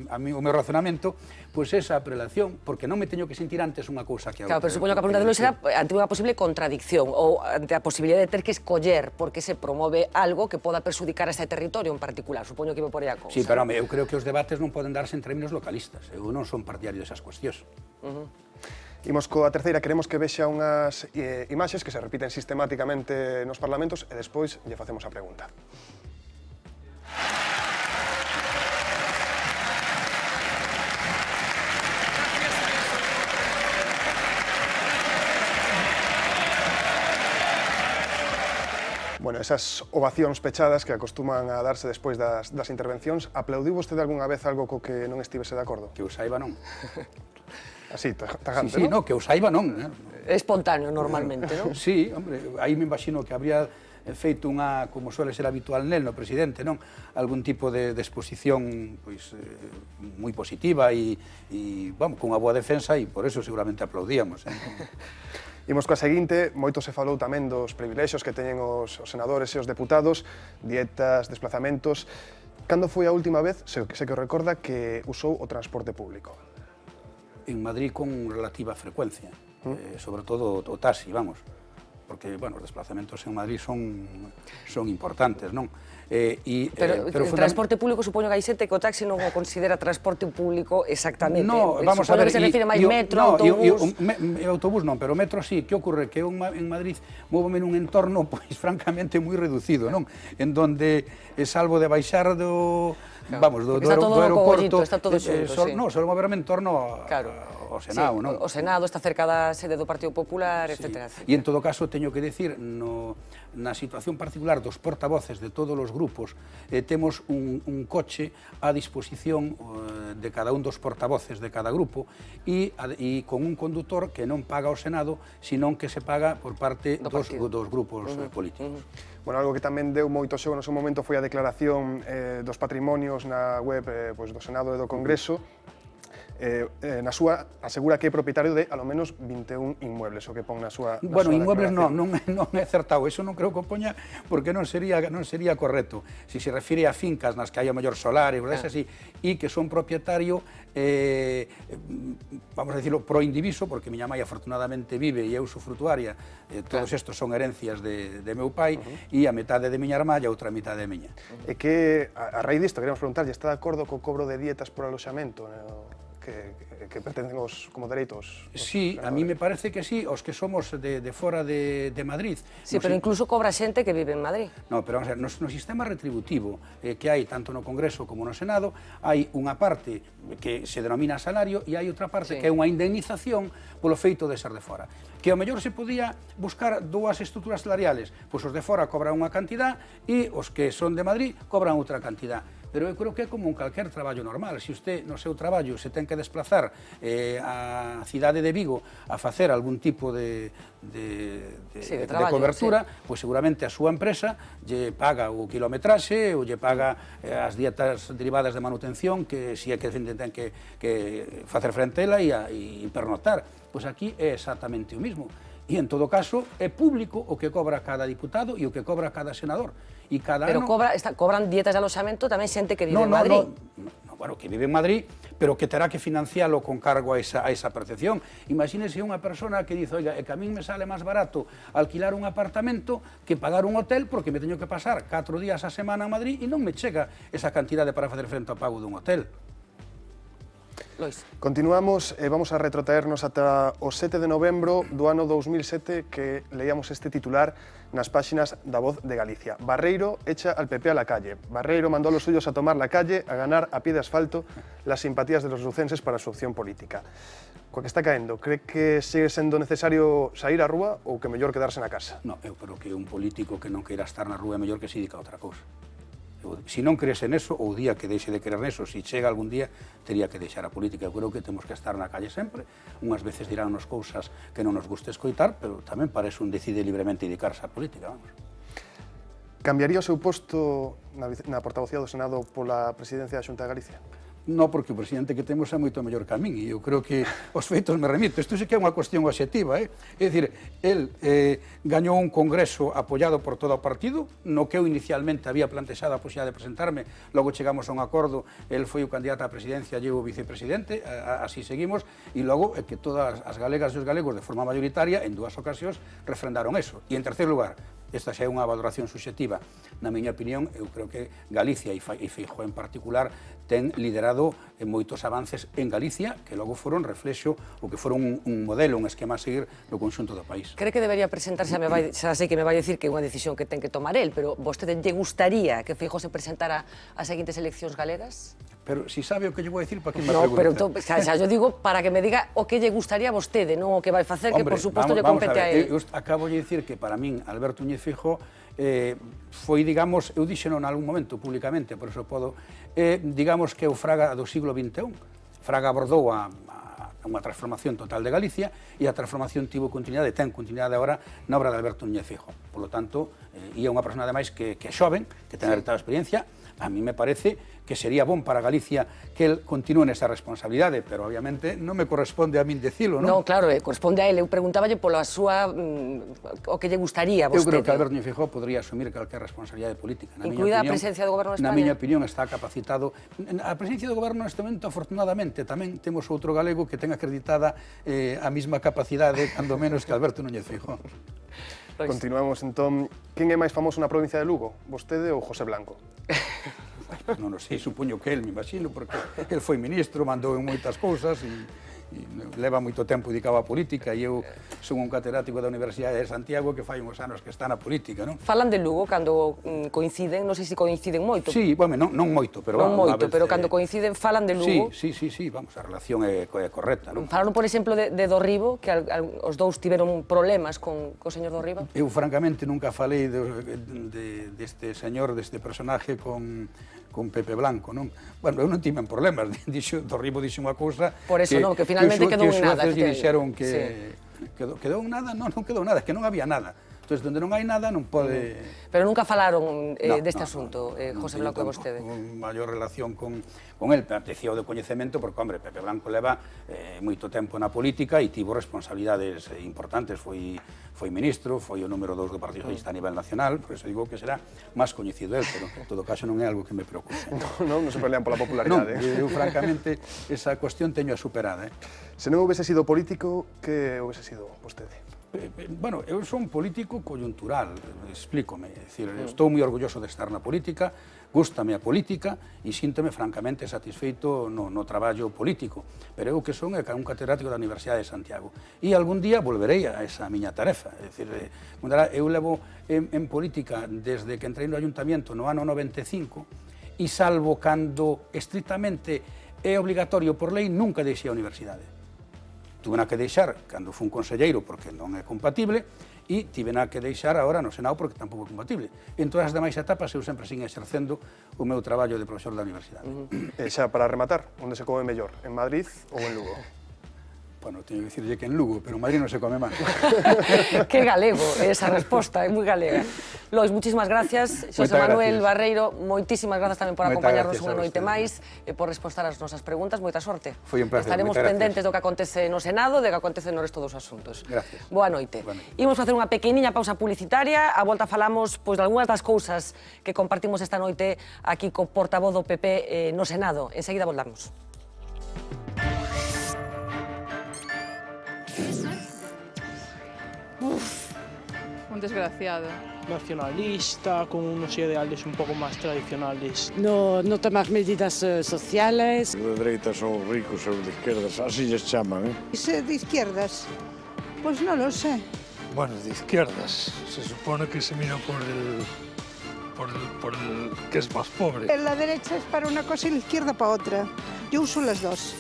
o meu razonamento, pois esa prelación, porque non me teño que sentir antes unha cousa que a outra. Claro, pero supoño que a pregunta de Lois era ante unha posible contradicción ou ante a posibilidade de ter que escoller porque se promove algo que poda perxudicar a ese territorio en particular. Supoño que iba por aí a cousa. Sí, pero eu creo que os debates non poden darse en términos localistas. Eu non son partidario desas cuestións. Imos coa terceira, queremos que vexa unhas imaxes que se repiten sistemáticamente nos parlamentos e despois lle facemos a pregunta. Bueno, esas ovacións pechadas que acostuman a darse despois das intervencións, aplaudiu vostede algunha vez algo co que non estivese de acordo? Que o saiba non. Así, tajante, sí, non? Que o saiba non. espontáneo normalmente, non? Sí, hombre, aí me imagino que habría feito unha, como suele ser habitual nel, no presidente, non? Algún tipo de exposición pois, moi positiva e vamos, cunha boa defensa e por eso seguramente aplaudíamos. Imos coa seguinte, moito se falou tamén dos privilexios que teñen os senadores e os deputados, dietas, desplazamentos. Cando foi a última vez, se que recorda, que usou o transporte público? En Madrid con relativa frecuencia, sobre todo o taxi, vamos, porque, bueno, os desplazamentos en Madrid son importantes, non? Pero o transporte público, supoño que hai xente que o taxi non o considera transporte público exactamente. No, vamos a ver, que se refire máis metro, autobús... Autobús non, pero metro sí. Que ocorre? Que eu en Madrid móvome nun entorno, pois, francamente, moi reducido, non? En donde, salvo de baixar do... Vamos, do aeroporto... Está todo xunto, sí. Non, só moverme en torno ao Senado, non? O Senado está cerca da sede do Partido Popular, etc. E en todo caso, teño que decir, na situación particular dos portavoces de todos os grupos, temos un coche a disposición de cada un dos portavoces de cada grupo e con un condutor que non paga ao Senado, senón que se paga por parte dos grupos políticos. Bueno, algo que tamén deu moito xogo no seu momento foi a declaración dos patrimonios na web do Senado e do Congreso. Na súa asegura que é propietario de, ao menos, 21 inmuebles, o que pon na súa Bueno, inmuebles non é acertado, eso non creo que o poña porque non sería correcto. Si se refire a fincas nas que hai o mellor solares, así, e que son propietario, vamos a decirlo, pro indiviso, porque miña mãe afortunadamente vive e eu usufrutuaria, todos estos son herencias de meu pai, e a metade de miña irmá e a outra metade de miña. E que, a raíz disto, queremos preguntarlle, está de acordo co cobro de dietas por aloxamento que pretenden como dereitos? Sí, a mí me parece que sí, os que somos de fora de Madrid. Sí, pero incluso cobra xente que vive en Madrid. No, pero vamos a ver, no sistema retributivo que hai tanto no Congreso como no Senado, hai unha parte que se denomina salario e hai outra parte que é unha indemnización polo feito de ser de fora. Que ao mellor se podía buscar dúas estruturas salariales, pois os de fora cobran unha cantidad e os que son de Madrid cobran outra cantidad. Pero eu creo que é como un calquer traballo normal. Se usted no seu traballo se ten que desplazar á cidade de Vigo a facer algún tipo de cobertura, pois seguramente a súa empresa lle paga o kilometraxe ou lle paga as dietas derivadas de manutención que si é que ten que facer frente a ela e pernotar. Pois aquí é exactamente o mismo. E, en todo caso, é público o que cobra cada diputado e o que cobra cada senador. E cada ano... Pero cobran dietas de aloxamento tamén xente que vive en Madrid. Bueno, que vive en Madrid, pero que terá que financialo con cargo a esa percepción. Imagínese unha persona que dice, oiga, que a min me sale máis barato alquilar un apartamento que pagar un hotel porque me teño que pasar 4 días a semana en Madrid e non me chega esa cantidade para facer frente ao pago dun hotel. Lois. Continuamos e vamos a retrotraernos ata o 7 de novembro do ano 2007 que leíamos este titular nas páxinas da Voz de Galicia. Barreiro echa al PP a la calle. Barreiro mandó a los suyos a tomar la calle, a ganar a pie de asfalto las simpatías de los lucenses para su opción política. Coa que está caendo, cree que sigue sendo necesario sair á rúa ou que mellor quedarse na casa? Non, eu creo que un político que non queira estar na rúa é mellor que se dedica a outra cousa. Se non crees en eso, o día que deixe de creer neso, se chega algún día, teria que deixar a política. Eu creo que temos que estar na calle sempre. Unhas veces diránnos cousas que non nos guste escoitar, pero tamén para eso un decide libremente dedicarse á política, vamos. Cambiaría o seu posto na portavocía do Senado pola presidencia da Xunta de Galicia? Non, porque o presidente que temos é moito mellor que a min, e eu creo que os feitos me remito. Isto sí que é unha cuestión obxectiva, É dicir, el gañou un congreso apoiado por todo o partido, no que eu inicialmente había plantexado a posibilidade de presentarme, logo chegamos a un acordo, el foi o candidato á presidencia e eu o vicepresidente, así seguimos, e logo que todas as galegas e os galegos de forma mayoritaria, en 2 ocasións, refrendaron eso. E en terceiro lugar, esta xa é unha valoración subxectiva, na miña opinión, eu creo que Galicia e Feijóo en particular ten liderado moitos avances en Galicia que logo foron reflexo ou que foron un modelo, un esquema a seguir no conxunto do país. Cree que debería presentarse, xa sei que me vai dicir que é unha decisión que ten que tomar el, pero vostede lle gustaría que Feijóo se presentara ás seguintes eleccións galegas? Pero si sabe o que lle vou dicir, para que me pregunta? No, pero xa yo digo para que me diga o que lle gustaría a vostede, non o que vai facer, que por suposto lle compete a él. Eu acabo de dicir que para min Alberto Núñez Feijóo foi, digamos, eu dixeno en algún momento públicamente, por eso podo, digamos que o Fraga do siglo XXI. Fraga abordou a unha transformación total de Galicia e a transformación tivo continuidade, ten continuidade agora na obra de Alberto Núñez Feijóo. Por lo tanto, e é unha persona ademais que é xoven, que ten heredado experiencia, a mí me parece que sería bon para Galicia que el continúe nesa responsabilidade, pero obviamente non me corresponde a min decilo, non? Non, claro, corresponde a ele. Eu preguntáballe pola súa, o que lle gustaría a vostede. Eu creo que Alberto Núñez Feijóo podría asumir calquer responsabilidade política. Incluída a presencia do Goberno de España? Na miña opinión está capacitado. A presencia do Goberno neste momento, afortunadamente, tamén temos outro galego que ten acreditada a mesma capacidade, cando menos que Alberto Núñez Feijóo. Continuamos, entón. Quen é máis famoso na provincia de Lugo? Vostede ou José Blanco? Non sei, supoño que el, me imagino, porque el foi ministro, mandou en moitas cousas e leva moito tempo dedicado á política e eu son un catedrático da Universidade de Santiago que fai uns anos que está na política, non? Falan de Lugo cando coinciden, non sei se coinciden moito. Sí, bueno, non moito, pero... Non moito, pero cando coinciden falan de Lugo. Sí, vamos, a relación é correcta, non? Falaron, por exemplo, de Dorribo, que os dous tiveron problemas co señor Dorribo. Eu, francamente, nunca falei deste señor, deste personaje con Pepe Blanco, non? Bueno, eu non tiven problemas, Dorribo dixo unha cousa... Por eso non, que finalmente quedou en nada. Que os xueces dixeron que quedou en nada, non quedou nada, que non había nada. Entón, onde non hai nada, non pode... Pero nunca falaron deste asunto, José Blanco e vostede? Non maior relación con el, pertencía ao de coñecemento, porque, hombre, Pepe Blanco leva moito tempo na política e tivo responsabilidades importantes, foi ministro, foi o número 2 do Partido Socialista a nivel nacional, por eso digo que será máis coñecido el, pero en todo caso non é algo que me preocupe. Non se pelean pola popularidade. Non, eu francamente esa cuestión teño a superada. Se non houvese sido político, que houvese sido vostede? Bueno, eu son político coyuntural, explícome, é dicir, estou moi orgulloso de estar na política, gústame a política e síntome francamente satisfeito no traballo político, pero eu que son un catedrático da Universidade de Santiago e algún día volverei a esa miña tarefa, é dicir, eu levo en política desde que entrei no Ayuntamiento no ano 95 e salvo cando estrictamente é obligatorio por lei, nunca deixei a universidade. Tuvena que deixar cando fui un conselleiro porque non é compatible e tivena que deixar agora no Senado porque tampouco é compatible. En todas as demais etapas eu sempre sigo exercendo o meu traballo de profesor da universidade. E xa para rematar, onde se come mellor, en Madrid ou en Lugo? Bueno, teño que dicirlle que en Lugo, pero en Madrid non se come mal. Que galego esa resposta, é moi galega. Lois, muchísimas gracias. Xosé Manuel Barreiro, moitísimas grazas tamén por acompañarnos unha noite máis e por responder as nosas preguntas. Moita sorte. Foi un placer. Estaremos pendentes do que acontece no Senado, de que acontece no resto dos asuntos. Gracias. Boa noite. Imos facer unha pequeniña pausa publicitaria. A volta falamos de algunhas das cousas que compartimos esta noite aquí co portavoz do PP no Senado. Enseguida voltamos. Un desgraciado. Nacionalista, con unos ideales un poco más tradicionales. No tomar medidas sociales. De dereitas son ricos ou de izquierdas, así les chaman, ¿eh? ¿Es de izquierdas? Pues no lo sé. Bueno, de izquierdas. Se supone que se mira por el que es más pobre. La derecha es para una cosa y la izquierda para otra. Yo uso las dos.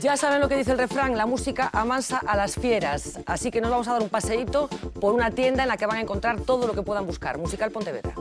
Ya saben lo que dice el refrán, la música amansa a las fieras. Así que nos vamos a dar un paseíto por una tienda en la que van a encontrar todo lo que puedan buscar. Musical Pontevedra.